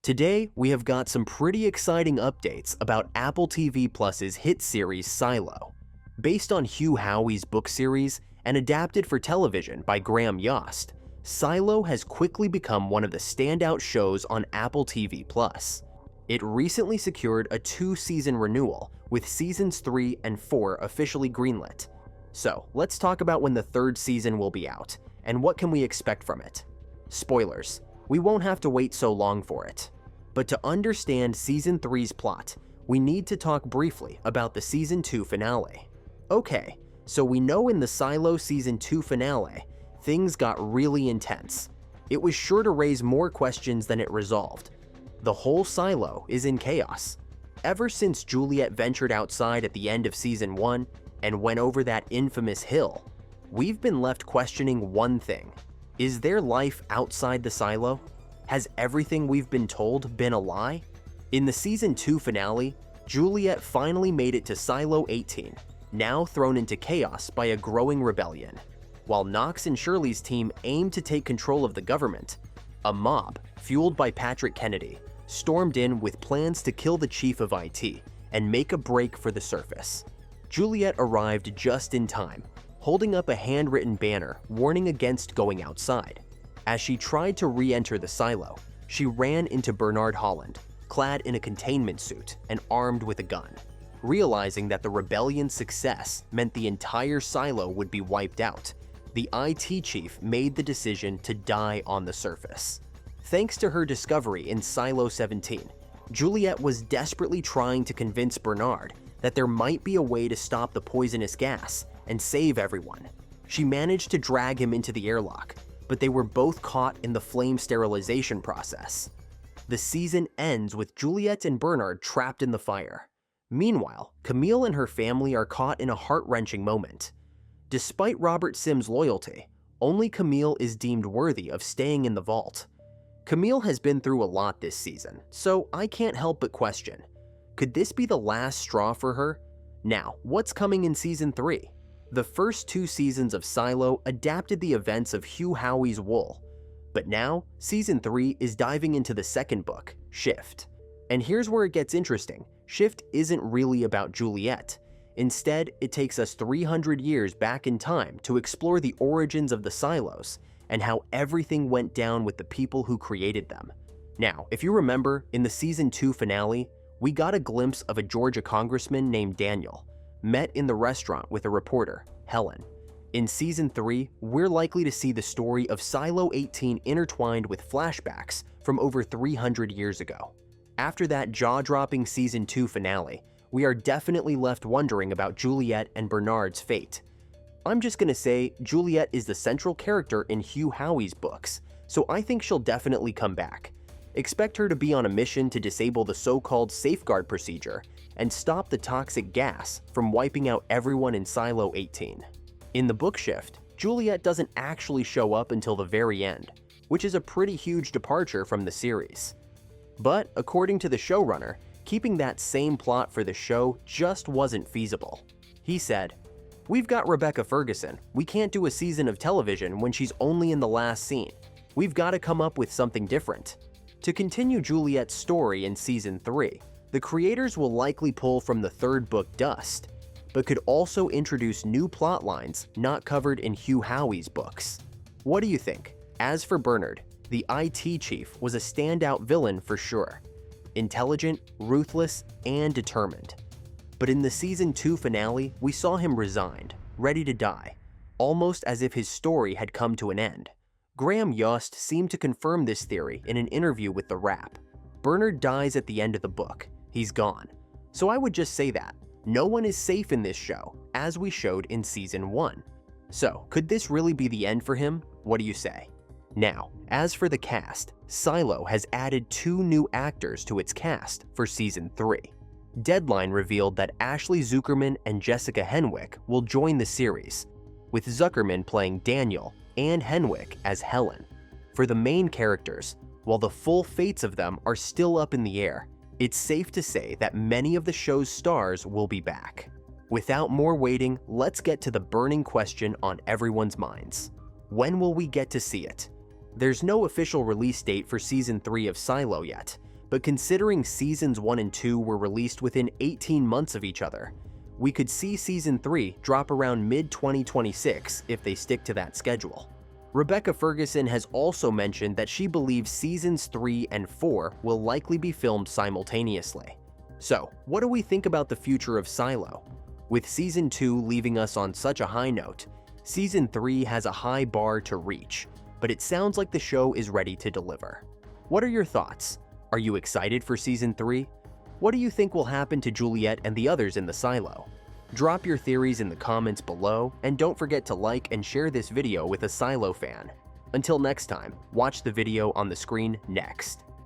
Today, we have got some pretty exciting updates about Apple TV Plus's hit series Silo. Based on Hugh Howey's book series and adapted for television by Graham Yost, Silo has quickly become one of the standout shows on Apple TV Plus. It recently secured a 2-season renewal, with seasons 3 and 4 officially greenlit. So, let's talk about when the 3rd season will be out, and what can we expect from it. Spoilers, we won't have to wait so long for it. But to understand Season 3's plot, we need to talk briefly about the Season 2 finale. Okay, so we know in the Silo Season 2 finale, things got really intense. It was sure to raise more questions than it resolved. The whole Silo is in chaos. Ever since Juliet ventured outside at the end of Season 1 and went over that infamous hill, we've been left questioning one thing. Is there life outside the Silo? Has everything we've been told been a lie? In the Season 2 finale, Juliet finally made it to Silo 18, now thrown into chaos by a growing rebellion. While Knox and Shirley's team aim to take control of the government, a mob, fueled by Patrick Kennedy, stormed in with plans to kill the chief of IT and make a break for the surface. Juliet arrived just in time, holding up a handwritten banner warning against going outside. As she tried to re-enter the silo, she ran into Bernard Holland, clad in a containment suit and armed with a gun. Realizing that the rebellion's success meant the entire silo would be wiped out, the IT chief made the decision to die on the surface. Thanks to her discovery in Silo 17, Juliet was desperately trying to convince Bernard that there might be a way to stop the poisonous gas and save everyone. She managed to drag him into the airlock, but they were both caught in the flame sterilization process. The season ends with Juliet and Bernard trapped in the fire. Meanwhile, Camille and her family are caught in a heart-wrenching moment. Despite Robert Sims' loyalty, only Camille is deemed worthy of staying in the vault. Camille has been through a lot this season, so I can't help but question, could this be the last straw for her? Now, what's coming in Season 3? The first 2 seasons of Silo adapted the events of Hugh Howey's Wool, but now Season 3 is diving into the second book, Shift. And here's where it gets interesting. Shift isn't really about Juliet. Instead, it takes us 300 years back in time to explore the origins of the silos and how everything went down with the people who created them. Now, if you remember, in the Season 2 finale, we got a glimpse of a Georgia congressman named Daniel, met in the restaurant with a reporter, Helen. In Season 3, we're likely to see the story of Silo 18 intertwined with flashbacks from over 300 years ago. After that jaw-dropping Season 2 finale, we are definitely left wondering about Juliet and Bernard's fate. I'm just gonna say Juliet is the central character in Hugh Howey's books, so I think she'll definitely come back. Expect her to be on a mission to disable the so-called safeguard procedure and stop the toxic gas from wiping out everyone in Silo 18. In the book Shift, Juliet doesn't actually show up until the very end, which is a pretty huge departure from the series. But according to the showrunner, keeping that same plot for the show just wasn't feasible. He said, "We've got Rebecca Ferguson. We can't do a season of television when she's only in the last scene. We've got to come up with something different." To continue Juliet's story in Season 3, the creators will likely pull from the 3rd book Dust, but could also introduce new plot lines not covered in Hugh Howey's books. What do you think? As for Bernard, the IT chief was a standout villain for sure. Intelligent, ruthless, and determined. But in the Season 2 finale, we saw him resigned, ready to die, almost as if his story had come to an end. Graham Yost seemed to confirm this theory in an interview with The Wrap. Bernard dies at the end of the book. He's gone. So I would just say that. No one is safe in this show, as we showed in Season 1. So, could this really be the end for him? What do you say? Now, as for the cast, Silo has added 2 new actors to its cast for Season 3. Deadline revealed that Ashley Zuckerman and Jessica Henwick will join the series, with Zuckerman playing Daniel and Henwick as Helen. For the main characters, while the full fates of them are still up in the air, it's safe to say that many of the show's stars will be back. Without more waiting, let's get to the burning question on everyone's minds. When will we get to see it? There's no official release date for Season 3 of Silo yet, but considering seasons 1 and 2 were released within 18 months of each other, we could see season 3 drop around mid-2026 if they stick to that schedule. Rebecca Ferguson has also mentioned that she believes seasons 3 and 4 will likely be filmed simultaneously. So, what do we think about the future of Silo? With season 2 leaving us on such a high note, season 3 has a high bar to reach, but it sounds like the show is ready to deliver. What are your thoughts? Are you excited for season 3? What do you think will happen to Juliet and the others in the Silo? Drop your theories in the comments below, and don't forget to like and share this video with a Silo fan. Until next time, watch the video on the screen next.